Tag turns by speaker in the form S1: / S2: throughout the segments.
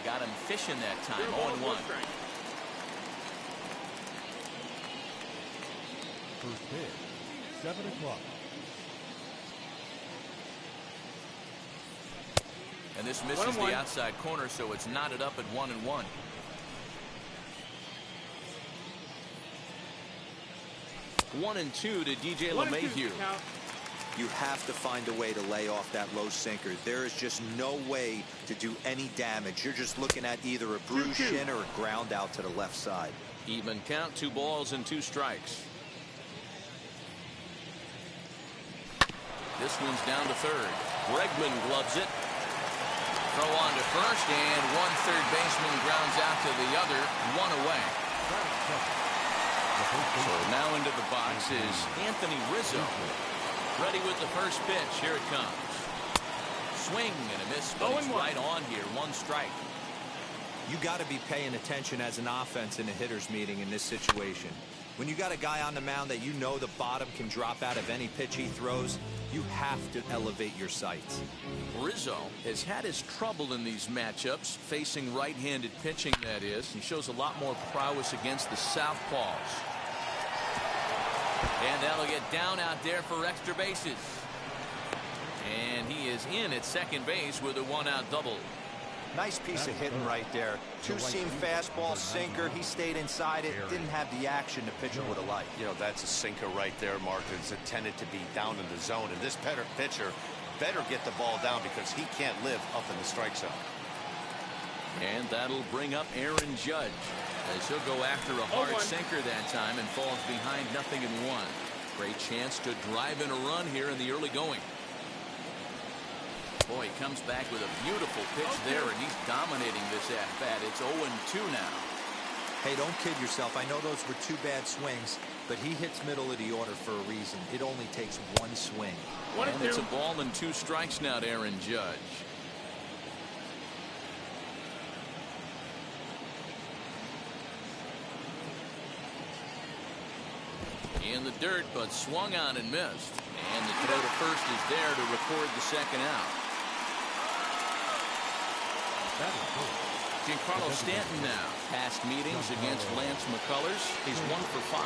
S1: Got him fishing that time. 0-1.
S2: First pitch, 7 o'clock.
S1: And this misses the outside corner, so it's knotted up at 1-1. One and two to DJ LeMahieu.
S3: You have to find a way to lay off that low sinker. There is just no way to do any damage. You're just looking at either a bruised shin or a ground out to the left side.
S1: Even count, 2 balls and 2 strikes. This one's down to third. Bregman gloves it. Throw on to first, and one third baseman grounds out to the other, 1 away. So now into the box is Anthony Rizzo. Ready with the first pitch. Here it comes. Swing and a miss, but it's right on here. 1 strike.
S3: You got to be paying attention as an offense in a hitter's meeting in this situation. When you got a guy on the mound that you know the bottom can drop out of any pitch he throws, you have to elevate your sights.
S1: Rizzo has had his trouble in these matchups, facing right-handed pitching, that is. He shows a lot more prowess against the southpaws. And that'll get down out there for extra bases. And he is in at second base with a 1-out double.
S3: Nice piece of hitting right there. 2-seam fastball, sinker. He stayed inside it. Didn't have the action the pitcher would have liked.
S4: You know, that's a sinker right there, Mark. It's intended to be down in the zone. And this pitcher better get the ball down because he can't live up in the strike zone.
S1: And that'll bring up Aaron Judge, as he'll go after a hard sinker that time and falls behind 0-1. Great chance to drive in a run here in the early going. Boy, he comes back with a beautiful pitch there, and he's dominating this at-bat. It's 0-2 now.
S3: Hey, don't kid yourself. I know those were 2 bad swings, but he hits middle of the order for a reason. It only takes 1 swing.
S1: And it's a ball and 2 strikes now to Aaron Judge. In the dirt, but swung on and missed. And the throw to first is there to record the second out. Giancarlo Stanton now. Past meetings against Lance McCullers. He's 1 for 5.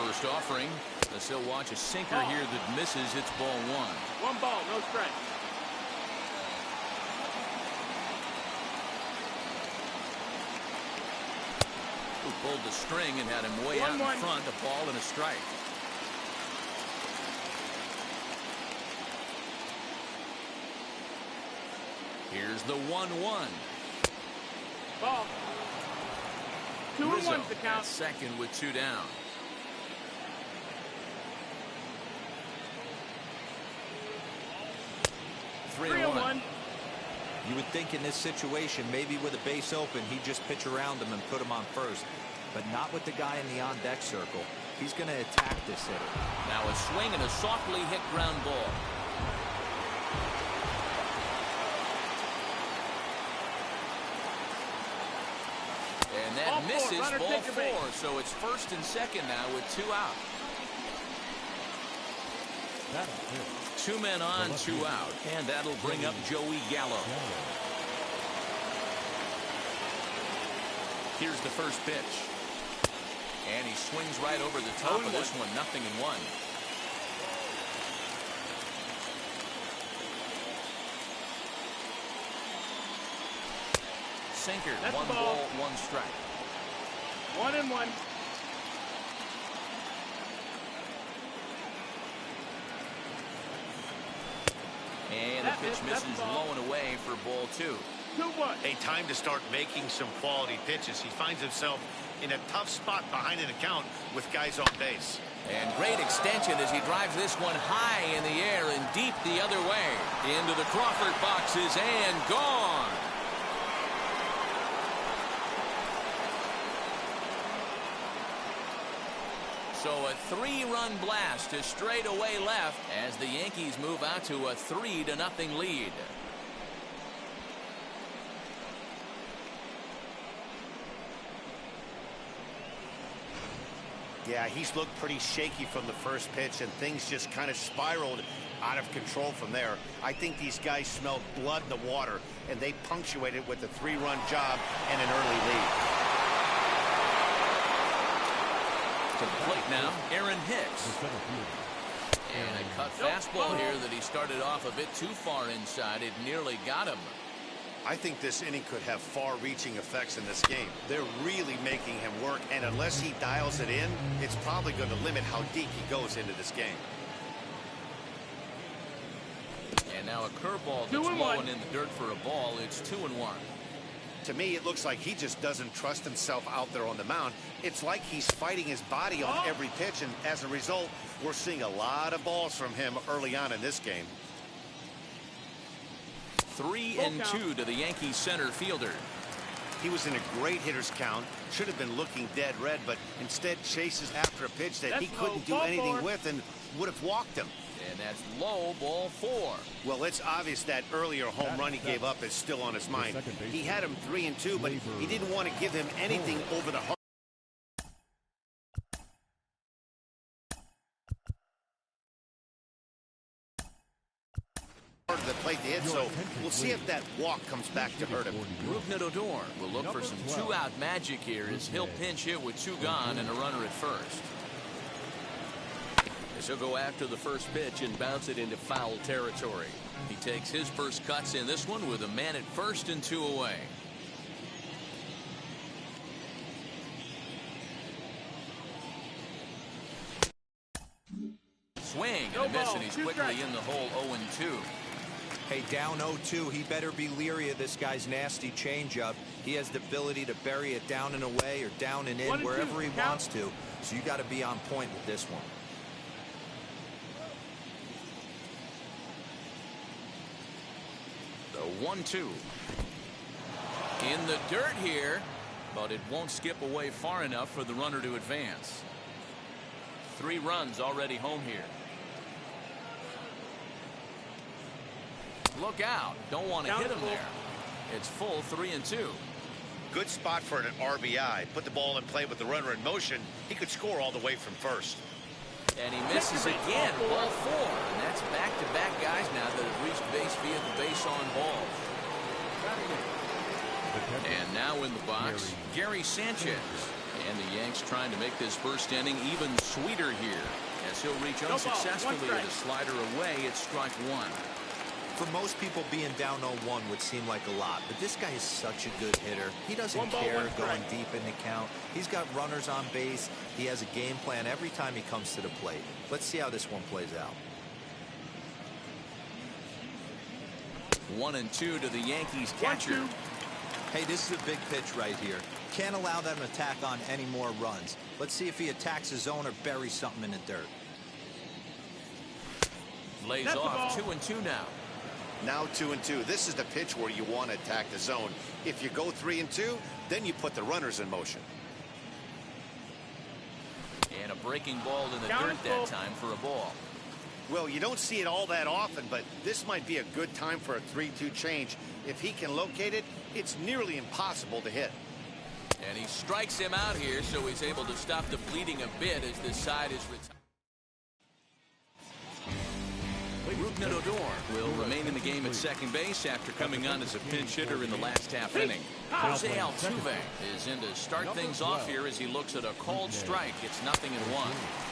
S1: First offering. As he'll watch a sinker here that misses. It's ball 1.
S5: 1 ball, no strike.
S1: Who pulled the string and had him way out in front. A ball and a strike. Here's the 1-1.
S5: Ball. 2-1 to count.
S1: Second with 2 down. Three and 1.
S3: You would think in this situation, maybe with a base open, he'd just pitch around him and put him on first. But not with the guy in the on-deck circle. He's going to attack this hitter.
S1: Now a swing and a softly hit ground ball. And that misses ball 4. So it's first and second now with 2 out. 2 men on, 2 out. And that'll bring up Joey Gallo. Here's the first pitch. And he swings right over the top of this one. 0-1. Sinker. That's 1 ball, 1 strike.
S5: 1-1.
S1: And the pitch misses low and away for ball 2.
S5: 2-1.
S4: A time to start making some quality pitches. He finds himself in a tough spot behind an account with guys on base.
S1: And great extension as he drives this one high in the air and deep the other way. Into the Crawford boxes and gone. So a 3-run blast to straightaway left as the Yankees move out to a 3-0 lead.
S4: Yeah, he's looked pretty shaky from the first pitch, and things just kind of spiraled out of control from there. I think these guys smelled blood in the water, and they punctuated with a 3-run job and an early lead.
S1: To the plate now, Aaron Hicks. And a cut fastball here that he started off a bit too far inside. It nearly got him.
S4: I think this inning could have far-reaching effects in this game. They're really making him work, and unless he dials it in, it's probably going to limit how deep he goes into this game.
S1: And now a curveball that's blowing in the dirt for a ball. It's 2-1.
S4: To me, it looks like he just doesn't trust himself out there on the mound. It's like he's fighting his body on every pitch, and as a result, we're seeing a lot of balls from him early on in this game.
S1: 3-2 to the Yankees center fielder.
S4: He was in a great hitter's count, should have been looking dead red, but instead chases after a pitch that he couldn't do anything with and would have walked him.
S1: And that's low, ball 4.
S4: Well, it's obvious that earlier home run he gave up is still on his mind. He had him 3-2, but he didn't want to give him anything over the heart. That played to hit, so we'll see if that walk comes back to hurt him.
S1: Odor will look for some 2-out magic here as he'll pinch hit with 2 gone and a runner at first. As he'll go after the first pitch and bounce it into foul territory. He takes his first cuts in this one with a man at first and 2 away. Swing and a miss, and he's quickly in the hole. 0-2.
S3: Hey, down 0-2, he better be leery of this guy's nasty changeup. He has the ability to bury it down and away or down and in wherever he wants to. So you got to be on point with this one.
S1: The 1-2. In the dirt here, but it won't skip away far enough for the runner to advance. 3 runs already home here. Look out. Don't want to hit him there. It's full 3-2.
S4: Good spot for an RBI. Put the ball in play with the runner in motion. He could score all the way from first.
S1: And he misses again. Ball 4. And that's back-to-back guys now that have reached base via the base on ball. And now in the box, Gary Sanchez. And the Yanks trying to make this first inning even sweeter here. As he'll reach unsuccessfully with a slider away, it's strike 1.
S3: For most people, being down 0-1 would seem like a lot, but this guy is such a good hitter. He doesn't care going deep in the count. He's got runners on base. He has a game plan every time he comes to the plate. Let's see how this one plays out.
S1: 1-2 to the Yankees catcher.
S3: Hey, this is a big pitch right here. Can't allow them to attack on any more runs. Let's see if he attacks his zone or buries something in the dirt.
S1: Lays off 2-2 now.
S4: Now 2-2. This is the pitch where you want to attack the zone. If you go 3-2, then you put the runners in motion.
S1: And a breaking ball in the dirt that time for a ball.
S4: Well, you don't see it all that often, but this might be a good time for a 3-2 change. If he can locate it, it's nearly impossible to hit.
S1: And he strikes him out here, so he's able to stop the bleeding a bit as this side is retired. Odor will remain in the game at second base after coming on as a pinch hitter in the last half inning. Jose Altuve is in to start things off here as he looks at a called strike. It's 0-1.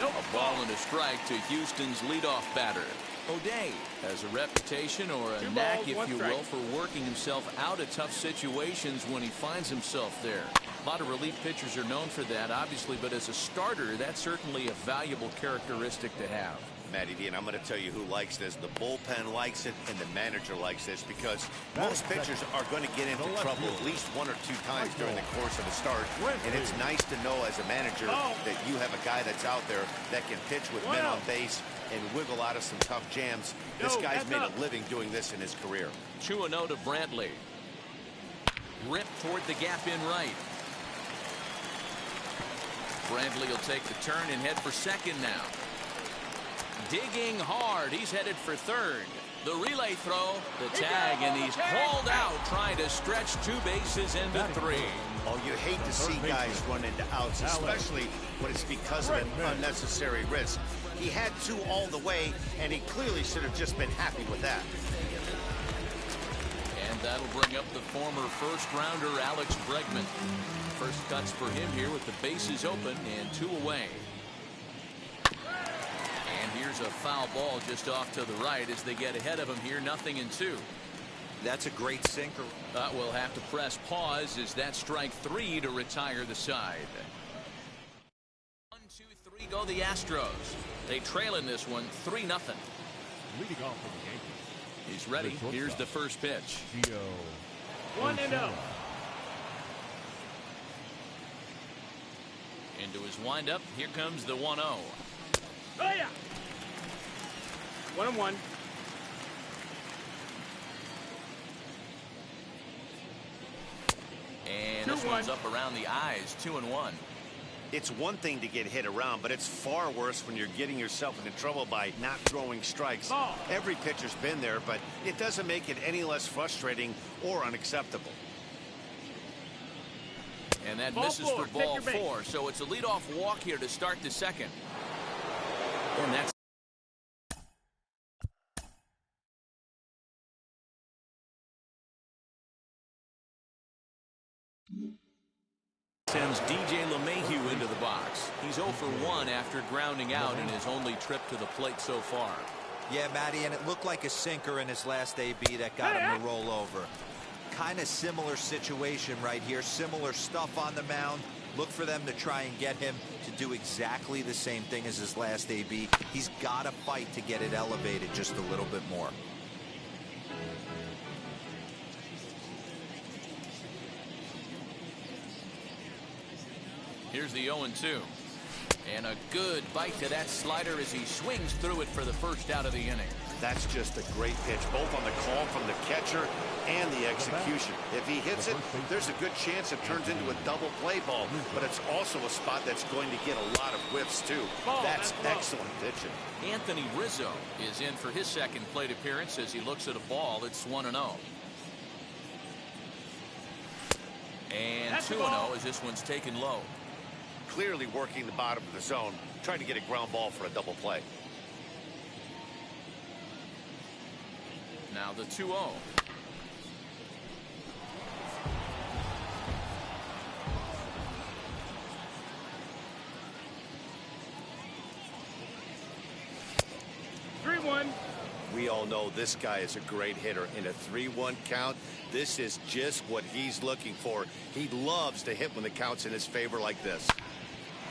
S1: A ball and a strike to Houston's leadoff batter. O'Day has a reputation or a knack, if you will, for working himself out of tough situations when he finds himself there. A lot of relief pitchers are known for that, obviously, but as a starter, that's certainly a valuable characteristic to have.
S4: Matty D, and I'm going to tell you who likes this. The bullpen likes it, and the manager likes this, because most pitchers are going to get into trouble at least 1 or 2 times during the course of a start, and it's nice to know as a manager that you have a guy that's out there that can pitch with men on base and wiggle out of some tough jams. This guy's made a living doing this in his career.
S1: 2-0 to Brantley. Rip toward the gap in right. Brantley will take the turn and head for second now. Digging hard. He's headed for third. The relay throw, the tag, and he's called out trying to stretch 2 bases into 3.
S4: Oh, you hate to see guys run into outs, especially when it's because of an unnecessary risk. He had 2 all the way, and he clearly should have just been happy with that.
S1: And that'll bring up the former first-rounder Alex Bregman. First cuts for him here with the bases open and 2 away. And here's a foul ball just off to the right as they get ahead of him here, 0-2.
S3: That's a great sinker.
S1: We'll have to press pause as that strike 3 to retire the side. 1, 2, 3 go the Astros. They trail in this one 3-0.
S2: Leading off for the Yankees.
S1: He's ready. Here's the first pitch.
S5: 1-0.
S1: Into his windup. Here comes the 1-0.
S5: Oh, yeah. 1-1.
S1: And this one's up around the eyes. 2-1.
S4: It's one thing to get hit around, but it's far worse when you're getting yourself into trouble by not throwing strikes. Every pitcher's been there, but it doesn't make it any less frustrating or unacceptable.
S1: And that misses for ball 4, so it's a leadoff walk here to start the second. And that's sends DJ LeMahieu into the box. He's 0 for 1 after grounding out in his only trip to the plate so far.
S3: Yeah, Matty, and it looked like a sinker in his last AB that got him to roll over. Kind of similar situation right here. Similar stuff on the mound. Look for them to try and get him to do exactly the same thing as his last AB. He's got to fight to get it elevated just a little bit more.
S1: Here's the 0-2. And a good bite to that slider as he swings through it for the first out of the inning.
S4: That's just a great pitch, both on the call from the catcher and the execution. If he hits it, there's a good chance it turns into a double play ball, but it's also a spot that's going to get a lot of whiffs, too. That's excellent pitching.
S1: Anthony Rizzo is in for his second plate appearance as he looks at a ball. It's 1-0. And 2-0 as this one's taken low.
S4: Clearly working the bottom of the zone, trying to get a ground ball for a double play.
S1: Now the 2-0.
S4: We all know this guy is a great hitter. In a 3-1 count, this is just what he's looking for. He loves to hit when the count's in his favor like this.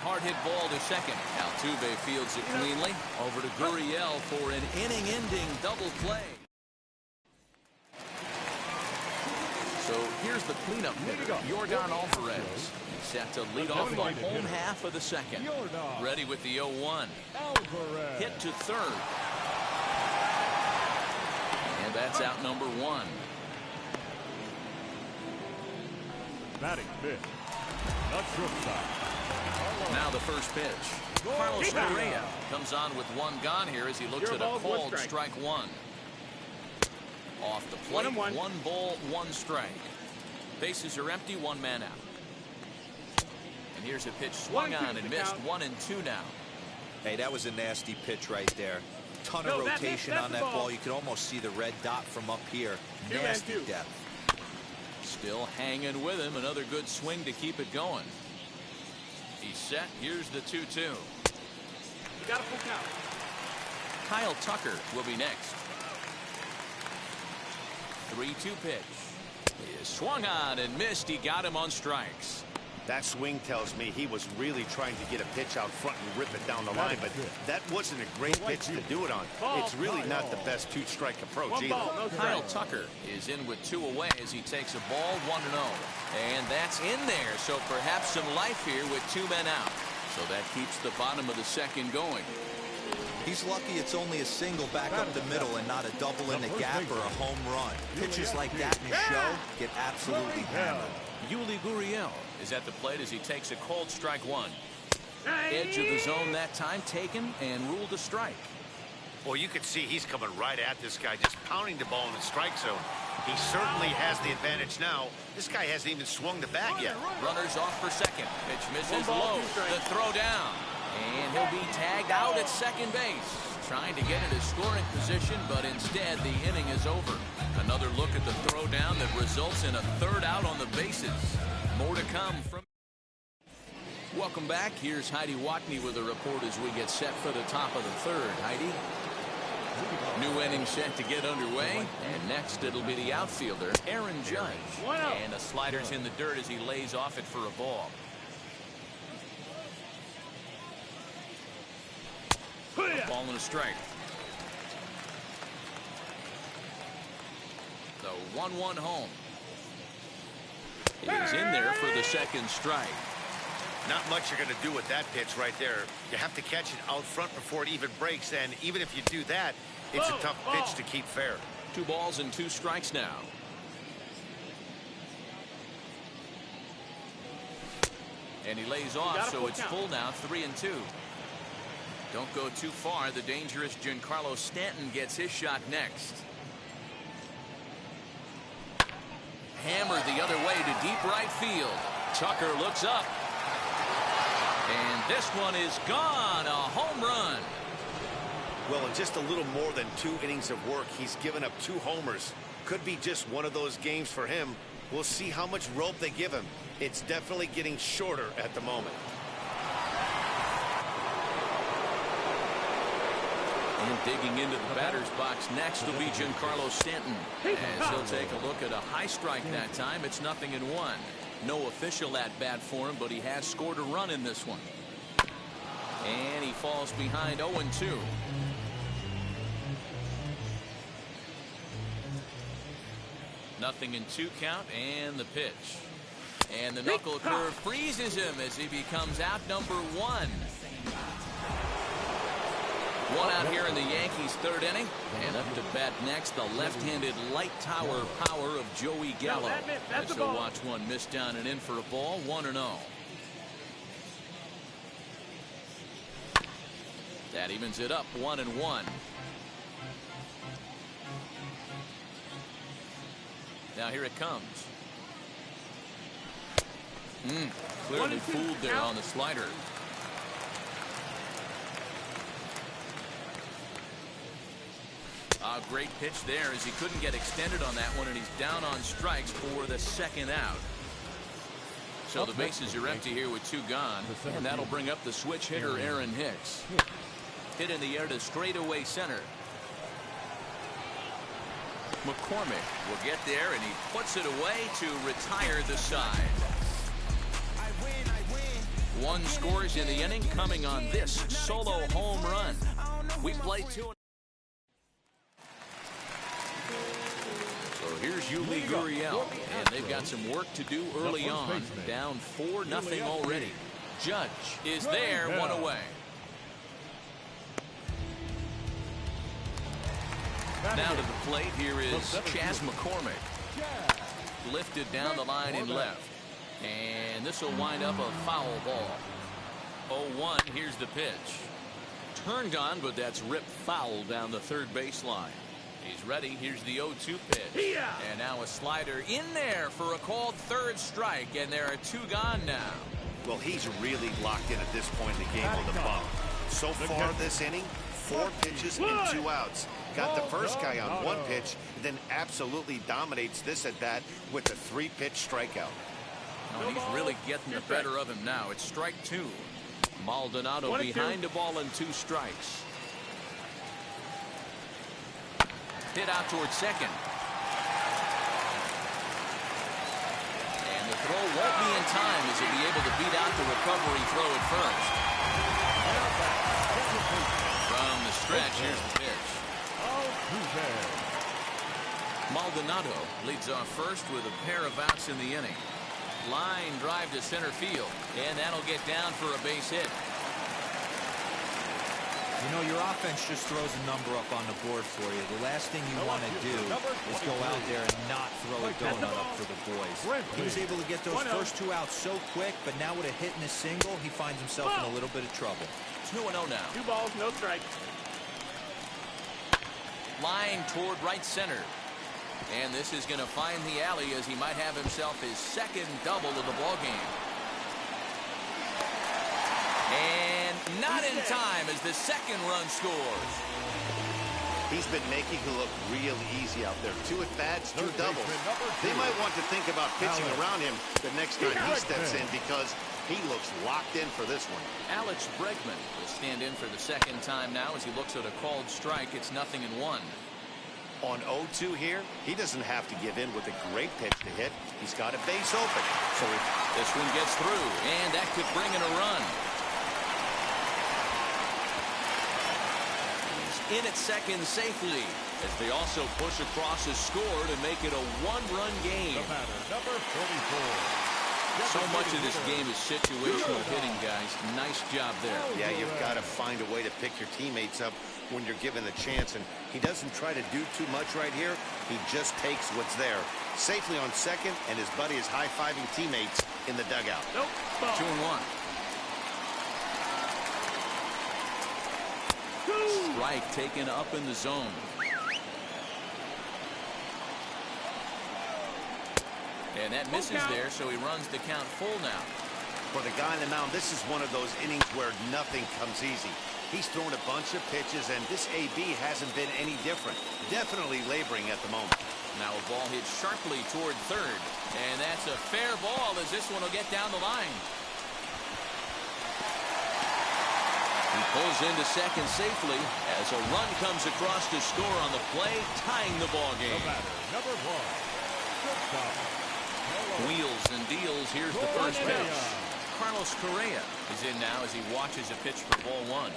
S1: Hard hit ball to second. Altuve fields it cleanly. Over to Gurriel for an inning-ending double play. So here's the cleanup hitter, Yordan Alvarez. Set to lead off the home half of the second. Ready with the 0-1. Hit to third. And that's out number 1.
S2: Batting fifth. Not shortstop.
S1: Now the first pitch. Carlos Correa comes on with 1 gone here as he looks at a called strike 1. Off the plate, 1 ball, 1 strike. Bases are empty, 1 man out. And here's a pitch swung on and missed. 1-2 now.
S3: Hey, that was a nasty pitch right there. Ton of rotation on that ball. You could almost see the red dot from up here. Nasty depth.
S1: Still hanging with him. Another good swing to keep it going. He's set. Here's the 2-2.
S5: You got a full count.
S1: Kyle Tucker will be next. 3-2 pitch. He is swung on and missed. He got him on strikes.
S4: That swing tells me he was really trying to get a pitch out front and rip it down the line, but that wasn't a great pitch to do it on. It's really not the best 2-strike approach either.
S1: Kyle Tucker is in with 2 away as he takes a ball 1-0. And that's in there, so perhaps some life here with 2 men out. So that keeps the bottom of the second going.
S3: He's lucky it's only a single back up the middle and not a double in the gap or a home run. Pitches like that in the show get absolutely hammered.
S1: Yuli Gurriel is at the plate as he takes a called strike 1. Edge of the zone that time taken and ruled a strike.
S4: Well, you can see he's coming right at this guy, just pounding the ball in the strike zone. He certainly has the advantage now. This guy hasn't even swung the bat yet.
S1: Runners off for second. Pitch misses low. The throw down. And he'll be tagged out at second base. Trying to get into scoring position, but instead the inning is over. Another look at the throw down that results in a third out on the bases. More to come from... Welcome back. Here's Heidi Watney with a report as we get set for the top of the third. Heidi? New inning set to get underway. And next it'll be the outfielder, Aaron Judge. And the slider's in the dirt as he lays off it for a ball. A ball and a strike. The 1-1 home. He's in there for the second strike.
S4: Not much you're going to do with that pitch right there. You have to catch it out front before it even breaks, and even if you do that, it's a tough pitch to keep fair.
S1: 2 balls and 2 strikes now. And he lays off, so it's full now, 3-2. Don't go too far. The dangerous Giancarlo Stanton gets his shot next. Hammered the other way to deep right field. Tucker looks up. And this one is gone. A home run.
S4: Well, in just a little more than 2 innings of work, he's given up 2 homers. Could be just one of those games for him. We'll see how much rope they give him. It's definitely getting shorter at the moment.
S1: And digging into the batter's box next will be Giancarlo Stanton. As he'll take a look at a high strike that time. It's 0-1. No official at bat for him, but he has scored a run in this one. And he falls behind 0-2. Nothing in 2 count, and the pitch. And the knuckle curve freezes him as he becomes out number 1. 1 out here in the Yankees' 3rd inning. And up to bat next, the left-handed light tower power of Joey Gallo. As he'll watch one miss down and in for a ball, 1-0. That evens it up, 1-1. Now here it comes. Clearly fooled there on the slider. A great pitch there as he couldn't get extended on that one, and he's down on strikes for the 2nd out. So the bases are empty here with 2 gone, and that'll bring up the switch hitter Aaron Hicks. Hit in the air to straightaway center. McCormick will get there, and he puts it away to retire the side. 1 scores in the inning, coming on this solo home run. We play 2. So here's Yuli Gurriel, and they've got some work to do early on. Down 4-0 already. Judge is there, 1 away. Now to the plate, here is Chas McCormick. Lifted down the line in left. And this will wind up a foul ball. 0-1, here's the pitch. Turned on, but that's ripped foul down the 3rd baseline. He's ready. Here's the 0-2 pitch. And now a slider in there for a called 3rd strike, and there are 2 gone now.
S4: Well, he's really locked in at this point in the game on the bump. So far this inning, 4 pitches and 2 outs. Got the first guy on 1 pitch, then absolutely dominates this at bat with a 3-pitch strikeout.
S1: Oh, he's really getting the better of him now. It's strike 2. Maldonado behind the ball and 2 strikes. Hit out towards second. And the throw won't be in time as he'll be able to beat out the recovery throw at first. From the stretch, here's the pitch. Maldonado leads off first with a pair of outs in the inning. Line drive to center field, and that'll get down for a base hit.
S3: You know, your offense just throws a number up on the board for you. The last thing you want to do is go out there and not throw a donut up for the boys. He was able to get those first 2 outs so quick, but now with a hit and a single, he finds himself in a little bit of trouble.
S1: It's 2-0 now.
S5: 2 balls, no strikes.
S1: Flying toward right center. And this is going to find the alley as he might have himself his second double of the ball game. And not in time as the second run scores.
S4: He's been making it look real easy out there. 2 at-bats, 2 doubles. They might want to think about pitching around him the next time he steps in because he looks locked in for this one.
S1: Alex Bregman will stand in for the second time now as he looks at a called strike. It's 0-1.
S4: On 0-2 here, he doesn't have to give in with a great pitch to hit. He's got a base open. So
S1: this one gets through, and that could bring in a run. He's in at second safely as they also push across a score to make it a 1-run game.
S2: The batter, number 44.
S1: So much of this game is situational hitting, guys. Nice job there.
S4: Yeah, you've got to find a way to pick your teammates up when you're given the chance, and he doesn't try to do too much right here. He just takes what's there. Safely on second, and his buddy is high-fiving teammates in the dugout.
S5: Nope.
S1: 2-1. Strike taken up in the zone. And that misses there, so he runs the count full now.
S4: For the guy on the mound, this is one of those innings where nothing comes easy. He's thrown a bunch of pitches, and this AB hasn't been any different. Definitely laboring at the moment.
S1: Now a ball hit sharply toward third, and that's a fair ball as this one will get down the line. He pulls into second safely as a run comes across to score on the play, tying the ball game.
S2: The batter, number 1.
S1: Wheels and deals. Here's the first pitch. Carlos Correa is in now as he watches a pitch for ball 1.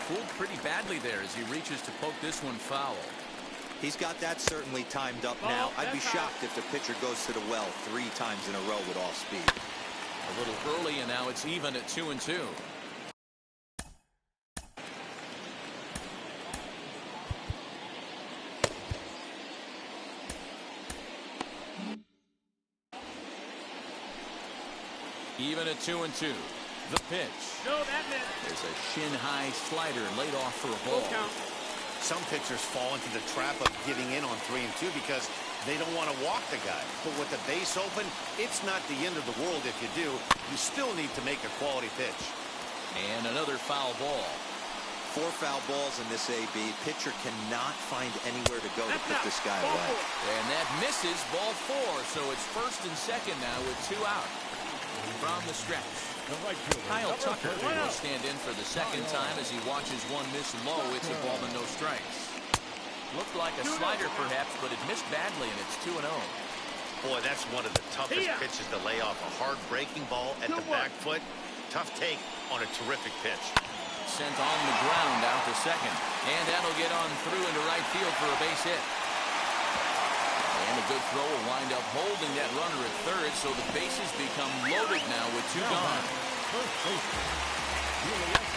S1: Fooled pretty badly there as he reaches to poke this one foul.
S3: He's got that certainly timed up now. I'd be shocked if the pitcher goes to the well 3 times in a row with all speed.
S1: A little early, and now it's even at 2-2. Even at 2-2. The pitch.
S5: No, that missed.
S1: There's a shin-high slider laid off for a ball.
S4: Some pitchers fall into the trap of giving in on 3 and 2 because they don't want to walk the guy. But with the base open, it's not the end of the world if you do. You still need to make a quality pitch.
S1: And another foul ball.
S3: 4 foul balls in this AB. Pitcher cannot find anywhere to go to put this guy away.
S1: And that misses ball 4. So it's first and second now with 2 out. From the stretch. Kyle Tucker will stand in for the second time as he watches one miss low. It's a ball and no strikes. Looked like a slider perhaps, but it missed badly, and it's 2-0.
S4: Boy, that's one of the toughest pitches to lay off. A hard breaking ball at the back foot. Tough take on a terrific pitch.
S1: Sent on the ground out to second. And that'll get on through into right field for a base hit. And a good throw will wind up holding that runner at third, so the bases become loaded now with 2 gone.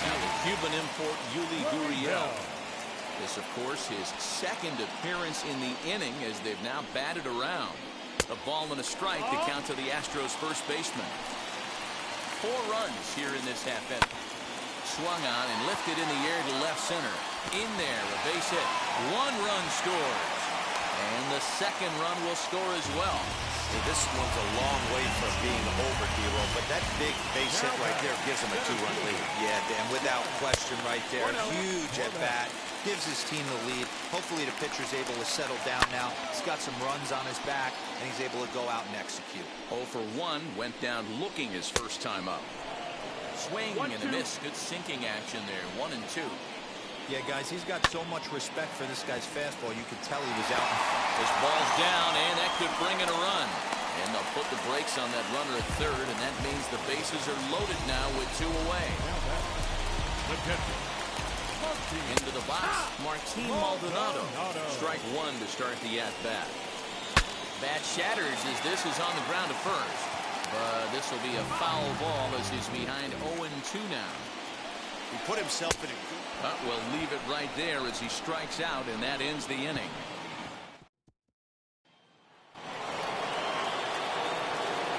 S1: Now the Cuban import Yuli Gurriel. This, of course, his second appearance in the inning as they've now batted around. A ball and a strike to count to the Astros first baseman. 4 runs here in this half inning. Swung on and lifted in the air to left center. In there, a base hit. 1 run scores. And the second run will score as well.
S4: This one's a long way from being over, Hero, but that big base hit right there gives him a 2-run lead.
S3: Yeah, Dan, without question right there. Huge at bat. Gives his team the lead. Hopefully the pitcher's able to settle down now. He's got some runs on his back, and he's able to go out and execute.
S1: 0 for 1, went down looking his first time up. Swing and a miss. Good sinking action there. 1 and 2.
S3: Yeah, guys, he's got so much respect for this guy's fastball. You could tell he was out in front.
S1: This ball's down, and that could bring in a run. And they'll put the brakes on that runner at third, and that means the bases are loaded now with 2 away. Into the box, Martin Maldonado. Strike 1 to start the at-bat. Bat shatters as this is on the ground at first. But this will be a foul ball as he's behind 0-2 now.
S4: He put himself in a good...
S1: We'll leave it right there as he strikes out, and that ends the inning.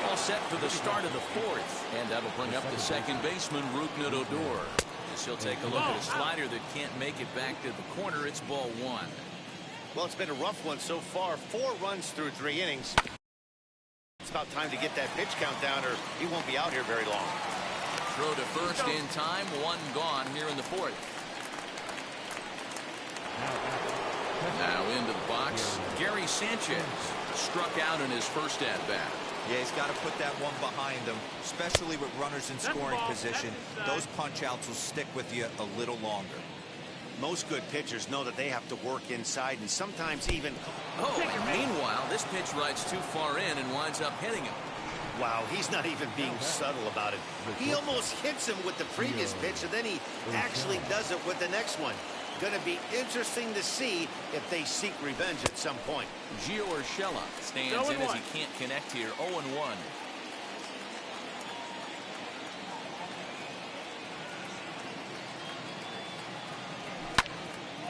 S1: All set for the start of the 4th, and that'll bring up the second baseman, Rougned Odor. As he'll take a look at a slider that can't make it back to the corner. It's ball 1.
S4: Well, it's been a rough one so far. 4 runs through 3 innings. It's about time to get that pitch count down, or he won't be out here very long.
S1: Throw to first in time. 1 gone here in the 4th. Now into the box, Gary Sanchez struck out in his first at-bat.
S3: Yeah, he's got to put that one behind him, especially with runners in scoring position. Those punch-outs will stick with you a little longer.
S4: Most good pitchers know that they have to work inside and sometimes even...
S1: Oh, and meanwhile, this pitch rides too far in and winds up hitting him.
S4: Wow, he's not even being subtle about it. He almost hits him with the previous pitch, and then he actually does it with the next one. Going to be interesting to see if they seek revenge at some point.
S1: Gio Urshela stands in as he can't connect here. 0-1.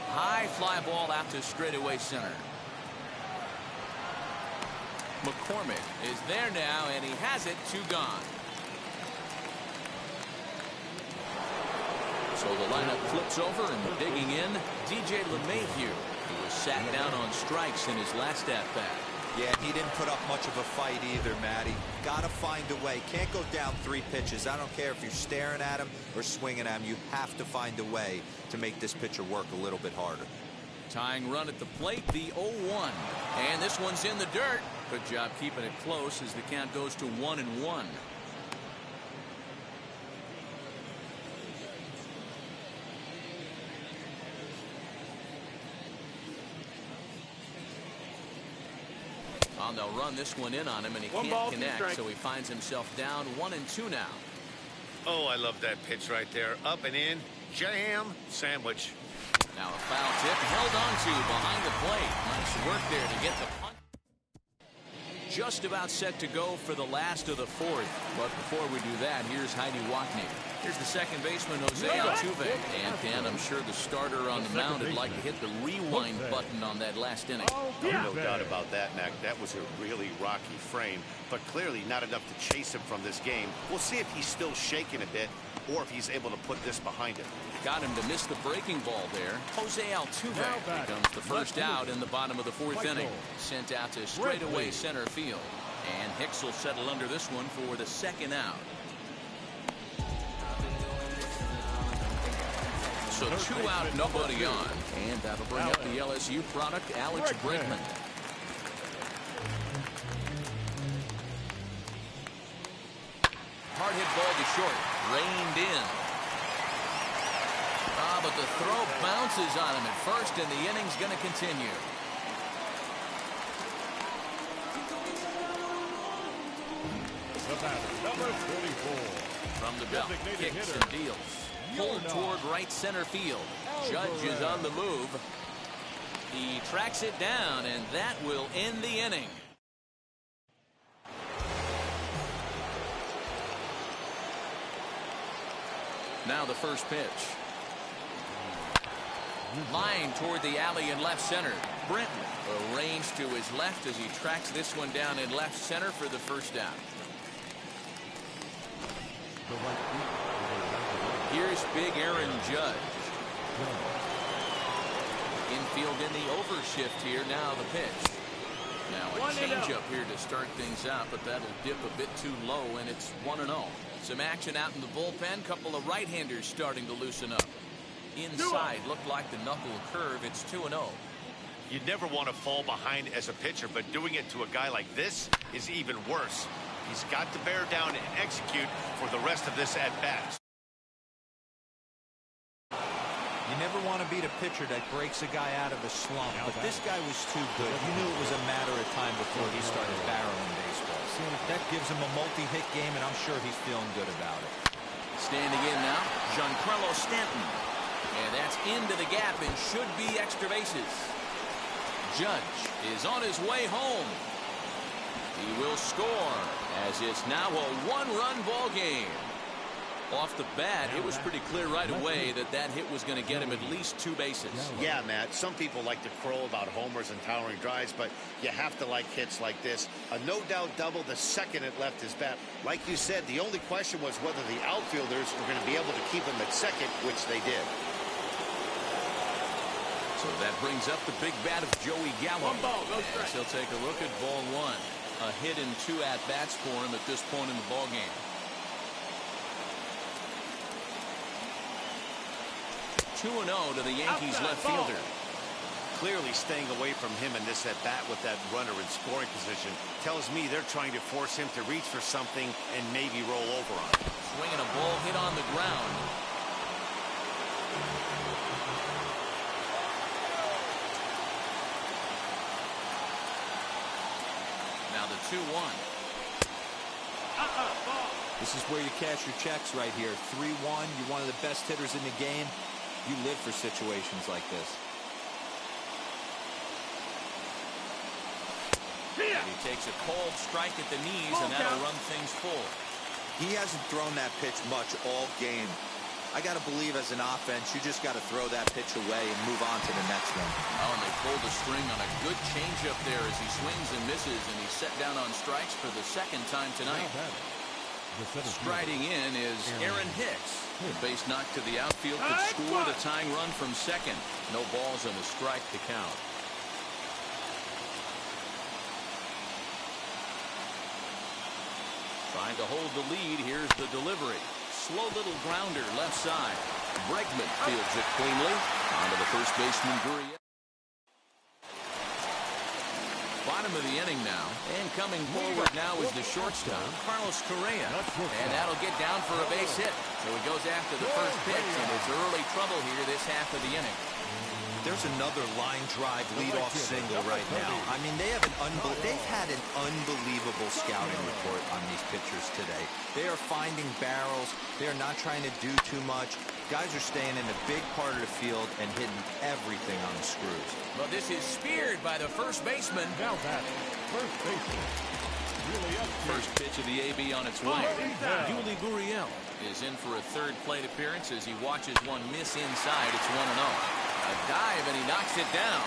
S1: High fly ball out to straightaway center. McCormick is there now, and he has it. 2 gone. So the lineup flips over, and digging in, DJ LeMahieu, who was sat down on strikes in his last at-bat.
S3: Yeah, he didn't put up much of a fight either, Matty. Got to find a way. Can't go down 3 pitches. I don't care if you're staring at him or swinging at him. You have to find a way to make this pitcher work a little bit harder.
S1: Tying run at the plate, the 0-1. And this one's in the dirt. Good job keeping it close as the count goes to 1-1. And they'll run this one in on him, and he can't connect, so he finds himself down 1-2 now.
S4: Oh, I love that pitch right there. Up and in, jam, sandwich.
S1: Now a foul tip held on to behind the plate. Nice work there to get the punt. Just about set to go for the last of the 4th. But before we do that, here's Heidi Wackney. Here's the second baseman, Jose Altuve. And Ken, I'm sure the starter on the mound would like to hit the rewind button on that last inning.
S4: No doubt about that, Mac. That was a really rocky frame, but clearly not enough to chase him from this game. We'll see if he's still shaking a bit or if he's able to put this behind him.
S1: Got him to miss the breaking ball there. Jose Altuve becomes the first out in the bottom of the 4th inning. Sent out to straightaway center field. And Hicks will settle under this one for the 2nd out. So 2 out, nobody on. And that'll bring up the LSU product, Alex Bregman. Hard hit ball to short. Reined in. But the throw bounces on him at first, and the inning's going to continue.
S2: The batter, number 44.
S1: From the belt, kicks and deals. Pulled toward right center field. Judge is on the move. He tracks it down, and that will end the inning. Now the first pitch. Line toward the alley in left center. Brenton arranged to his left as he tracks this one down in left center for the first down. Here's big Aaron Judge. Infield in the overshift here. Now the pitch. Now a changeup here to start things out, but that'll dip a bit too low, and it's 1-0. Some action out in the bullpen. Couple of right-handers starting to loosen up. Inside looked like the knuckle curve. It's 2-0.
S4: You never want to fall behind as a pitcher, but doing it to a guy like this is even worse. He's got to bear down and execute for the rest of this at-bat.
S3: You never want to beat a pitcher that breaks a guy out of a slump, but this guy was too good. You knew it was a matter of time before he started barreling baseballs. That gives him a multi-hit game, and I'm sure he's feeling good about it.
S1: Standing in now, Giancarlo Stanton. And that's into the gap and should be extra bases. Judge is on his way home. He will score as it's now a 1-run ball game. Off the bat, it was pretty clear right away that that hit was going to get him at least 2 bases.
S4: Yeah, Matt, some people like to crow about homers and towering drives, but you have to like hits like this. A no-doubt double the second it left his bat. Like you said, the only question was whether the outfielders were going to be able to keep him at second, which they did.
S1: So that brings up the big bat of Joey Gallo.
S5: 1 ball, no strike.
S1: He'll take a look at ball 1. A hit and 2 at-bats for him at this point in the ballgame. 2-0 to the Yankees
S5: Outside
S1: left
S5: ball.
S1: fielder.
S4: Clearly staying away from him in this at-bat with that runner in scoring position tells me they're trying to force him to reach for something and maybe roll over on it.
S1: Swinging a ball hit on the ground. Now the 2-1.
S5: Ball.
S3: This is where you cash your checks right here. 3-1. You're one of the best hitters in the game. You live for situations like this.
S1: And he takes a cold strike at the knees, and that'll run things full.
S3: He hasn't thrown that pitch much all game. I got to believe as an offense, you just got to throw that pitch away and move on to the next one.
S1: Oh, and they pulled the string on a good changeup there as he swings and misses, and he's set down on strikes for the second time tonight. Striding in is Aaron Hicks. The base knock to the outfield could score the tying run from second. No balls and a strike to count. Trying to hold the lead. Here's the delivery. Slow little grounder left side. Bregman fields it cleanly. Onto the first baseman, Gurriel. Bottom of the inning now. And coming forward now is the shortstop, Carlos Correa. And that'll get down for a base hit. So he goes after the first pitch, and it's early trouble here this half of the inning.
S3: There's another line drive leadoff single right now. I mean, they've had an unbelievable scouting report on these pitchers today. They are finding barrels. They are not trying to do too much. Guys are staying in the big part of the field and hitting everything on the screws.
S1: Well, this is speared by the first baseman.
S2: Now that first baseman. Really up.
S1: First pitch of the AB on its way. Yuli Gurriel is in for a third plate appearance as he watches one miss inside. It's 1-0. A dive, and he knocks it down.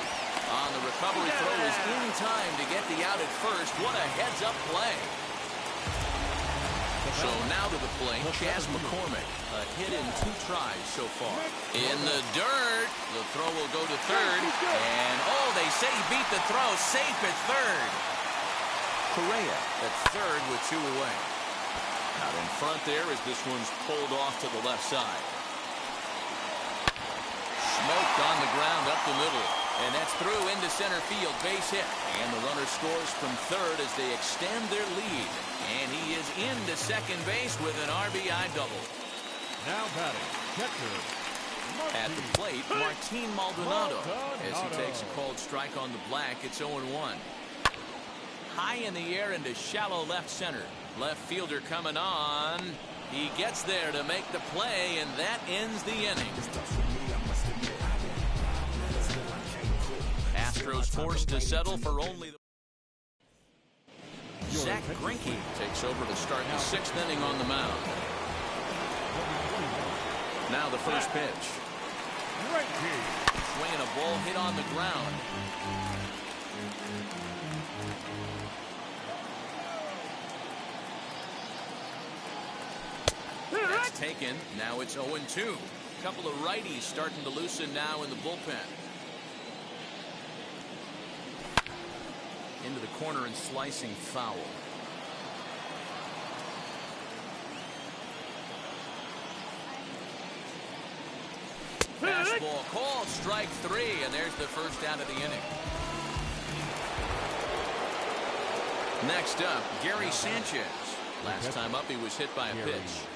S1: On the recovery throw is in time to get the out at first. What a heads-up play. So now to the plate, Chas McCormick. A hit in 2 tries so far. In the dirt. The throw will go to third. And, oh, they say he beat the throw. Safe at third. Correa at third with 2 away. Out in front there as this one's pulled off to the left side. Smoked on the ground up the middle. And that's through into center field. Base hit. And the runner scores from third as they extend their lead. And he is into second base with an RBI double.
S2: Now batting, catcher.
S1: At the plate, Martin Maldonado. As he takes a called strike on the black, it's 0-1. High in the air into shallow left center. Left fielder coming on. He gets there to make the play, and that ends the inning. Astros forced to settle for only the... Zach Greinke takes over to start the 6th inning on the mound. Now the first pitch. Swinging a ball hit on the ground. That's taken. Now it's 0-2. A couple of righties starting to loosen now in the bullpen. Into the corner and slicing foul. Fastball called, strike 3, and there's the first out of the inning. Next up, Gary Sanchez. Last time up, he was hit by a pitch.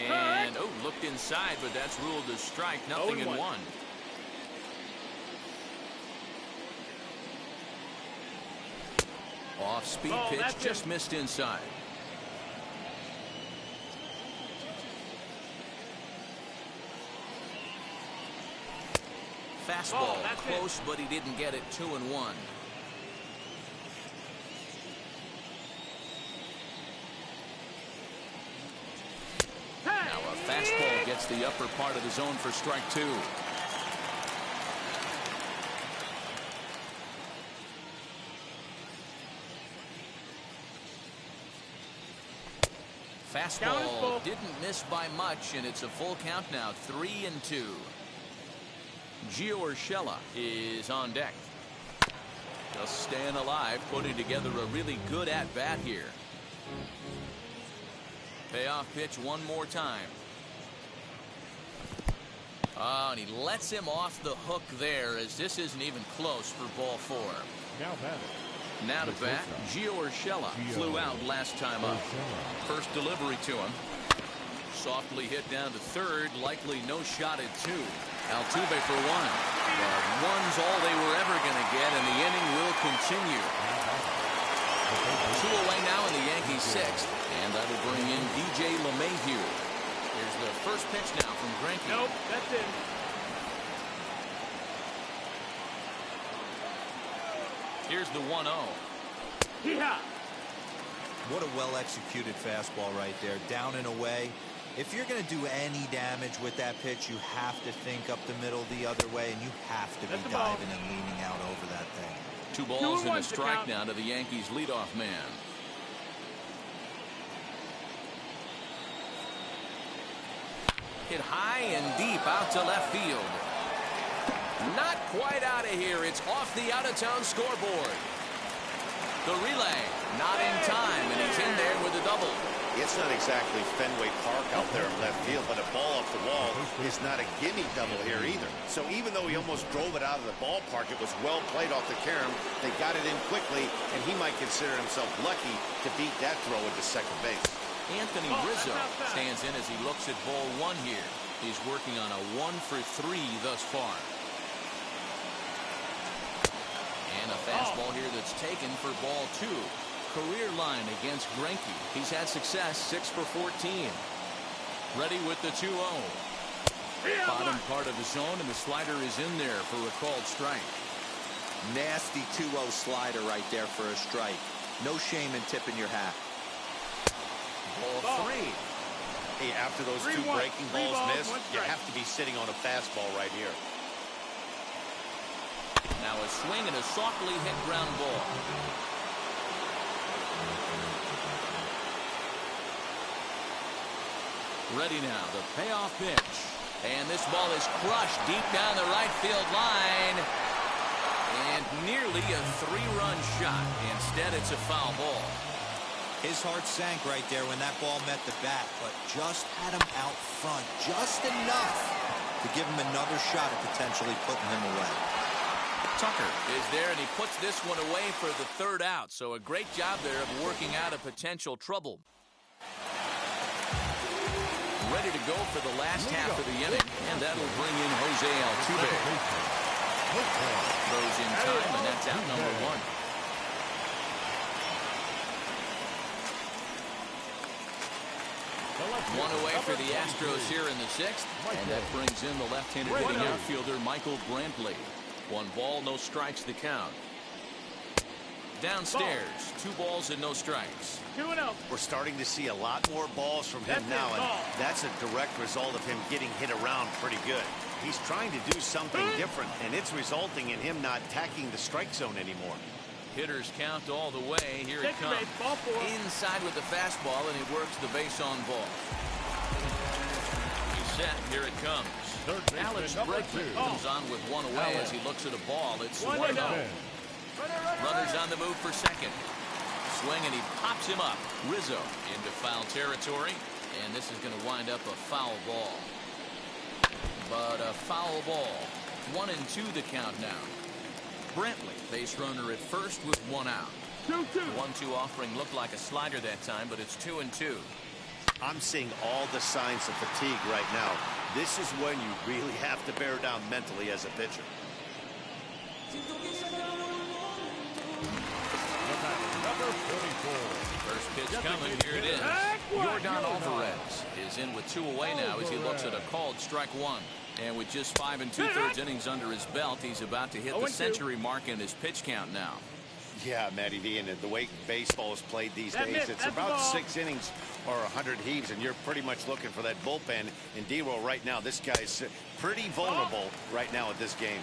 S1: And, oh, looked inside, but that's ruled a strike. Nothing in 1. Off-speed pitch, just missed inside. Fastball close, but he didn't get it. 2-1. Fastball gets the upper part of the zone for strike two. Fastball didn't miss by much, and it's a full count now, 3-2. Gio Urshela is on deck. Just staying alive, putting together a really good at-bat here. Payoff pitch one more time. Oh, and he lets him off the hook there, as this isn't even close for ball four. Now to bat, Gio Urshela flew out last time up. First delivery to him. Softly hit down to third, likely no shot at two. Altuve for one. But one's all they were ever going to get, and the inning will continue. 2 away now in the Yankees' sixth, and that'll bring in DJ LeMahieu. Here's the first pitch now from Greinke.
S5: Nope, that's it.
S1: Here's the 1-0.
S5: Yeah.
S3: What a well-executed fastball right there. Down and away. If you're going to do any damage with that pitch, you have to think up the middle the other way, and you have to be diving and leaning out over that thing.
S1: 2 balls and a strike now to the Yankees' leadoff man. Hit high and deep out to left field. Not quite out of here. It's off the out-of-town scoreboard. The relay not in time, and he's in there with a double.
S4: It's not exactly Fenway Park out there in left field, but a ball off the wall is not a gimme double here either. So even though he almost drove it out of the ballpark, it was well played off the carom. They got it in quickly, and he might consider himself lucky to beat that throw into second base.
S1: Anthony Rizzo stands in as he looks at ball one here. He's working on a 1-for-3 thus far. And a fastball here that's taken for ball two. Career line against Greinke. He's had success, 6 for 14. Ready with the 2-0. Bottom part of the zone, and the slider is in there for a called strike.
S3: Nasty 2-0 slider right there for a strike. No shame in tipping your hat.
S1: Ball 3.
S4: Hey, after those 2 breaking balls missed, you have to be sitting on a fastball right here.
S1: Now a swing and a softly hit ground ball. Ready now, the payoff pitch. And this ball is crushed deep down the right field line. And nearly a 3-run shot. Instead, it's a foul ball.
S3: His heart sank right there when that ball met the bat, but just had him out front just enough to give him another shot at potentially putting him away.
S1: Tucker is there, and he puts this one away for the 3rd out. So a great job there of working out a potential trouble. Ready to go for the last half of the inning, and that'll bring in Jose Altuve. Throws in time, and that's out number 1. One away for the Astros here in the 6th, and that brings in the left-handed hitting outfielder Michael Brantley. 1 ball, no strikes the count. Downstairs, 2 balls and no strikes.
S5: 2-0.
S4: We're starting to see a lot more balls from him now, and that's a direct result of him getting hit around pretty good. He's trying to do something different, and it's resulting in him not attacking the strike zone anymore.
S1: Hitters count all the way. Here it comes. Inside with the fastball, and he works the base on ball. He's set. Here it comes. Alex Bregman comes on with 1 away as he looks at a ball. It's 1-0. Runners on the move for second. Swing, and he pops him up. Rizzo into foul territory, and this is going to wind up a foul ball. But a foul ball. 1-2 the count now. Brantley, base runner at first with 1 out.
S5: 2-2.
S1: 1-2 offering looked like a slider that time, but it's 2-2.
S4: I'm seeing all the signs of fatigue right now. This is when you really have to bear down mentally as a pitcher.
S2: Number 44.
S1: First pitch coming. Here it is. Yordan Alvarez is in with 2 away now as he looks at a called strike 1. And with just 5 2/3 innings under his belt, he's about to hit the century mark in his pitch count now.
S4: Yeah, Matty V, and the way baseball is played these days, it's about 6 innings or 100 heaves, and you're pretty much looking for that bullpen. And D-Roll right now, this guy's pretty vulnerable right now at this game.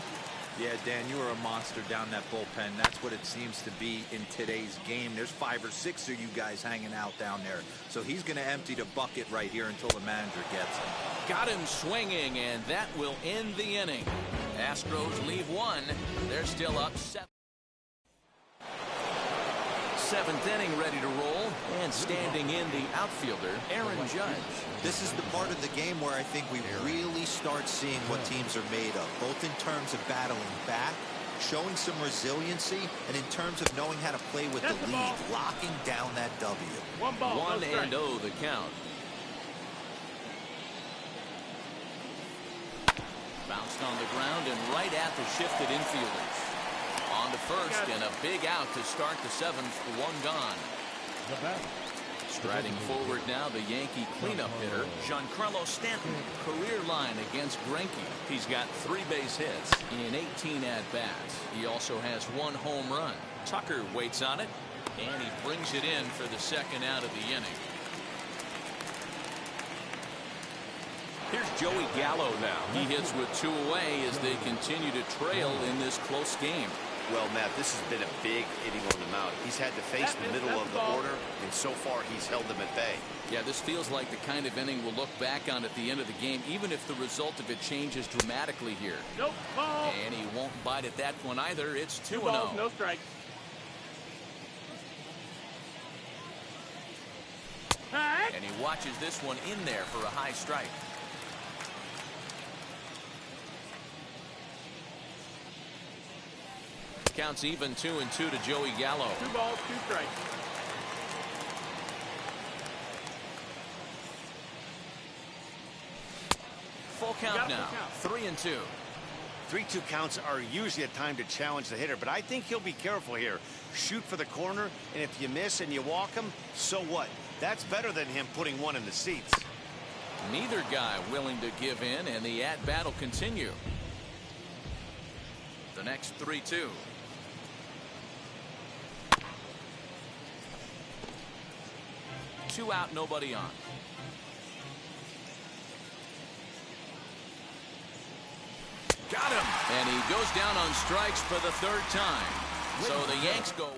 S3: Yeah, Dan, you are a monster down that bullpen. That's what it seems to be in today's game. There's 5 or 6 of you guys hanging out down there. So he's going to empty the bucket right here until the manager gets him.
S1: Got him swinging, and that will end the inning. Astros leave 1. They're still up 7. 7th inning ready to roll, and standing in the outfielder, Aaron Judge.
S3: This is the part of the game where I think we really start seeing what teams are made of, both in terms of battling back, showing some resiliency, and in terms of knowing how to play with the lead, locking down that W.
S1: 1-0 the count. Bounced on the ground and right at the shifted infielders. On to first, and a big out to start the 7th, 1 gone. Striding forward now, the Yankee cleanup hitter, Giancarlo Stanton, career line against Greinke. He's got 3 base hits in 18 at-bats. He also has 1 home run. Tucker waits on it, and he brings it in for the 2nd out of the inning. Here's Joey Gallo now. He hits with 2 away as they continue to trail in this close game.
S4: Well, Matt, this has been a big inning on the mound. He's had to face the middle of the order, and so far he's held them at bay.
S1: Yeah, this feels like the kind of inning we'll look back on at the end of the game, even if the result of it changes dramatically here.
S5: Nope, ball.
S1: And he won't bite at that one either. It's 2-0.
S5: 2 balls, no strikes.
S1: And he watches this one in there for a high strike. Counts even 2-2 to Joey Gallo.
S5: 2 balls, 2 strikes.
S1: Full count now. 3-2.
S4: 3-2 counts are usually a time to challenge the hitter, but I think he'll be careful here. Shoot for the corner, and if you miss and you walk him, so what? That's better than him putting one in the seats.
S1: Neither guy willing to give in, and the at-bat will continue. The next 3-2. Two out, nobody on. Got him. And he goes down on strikes for the 3rd time. So the Yanks go.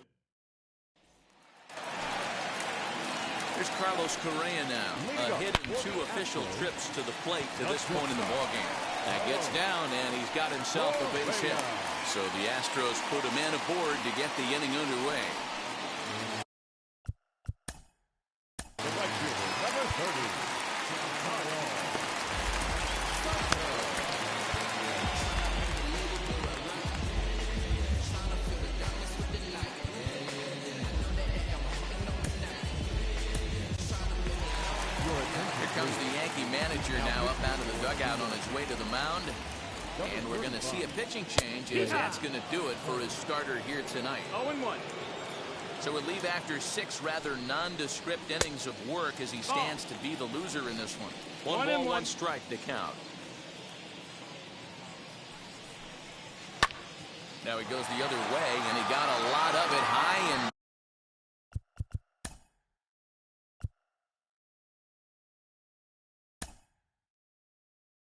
S1: Here's Carlos Correa now. A hit in 2 official trips to the plate to this point in the ballgame. That gets down, and he's got himself a base hit. So the Astros put a man aboard to get the inning underway. Comes the Yankee manager now up out of the dugout on his way to the mound. And we're going to see a pitching change, as that's going to do it for his starter here tonight.
S5: 0-1.
S1: So we'll leave after 6 rather nondescript innings of work as he stands to be the loser in this one. 1 ball, 1 strike to count. Now he goes the other way, and he got a lot of it high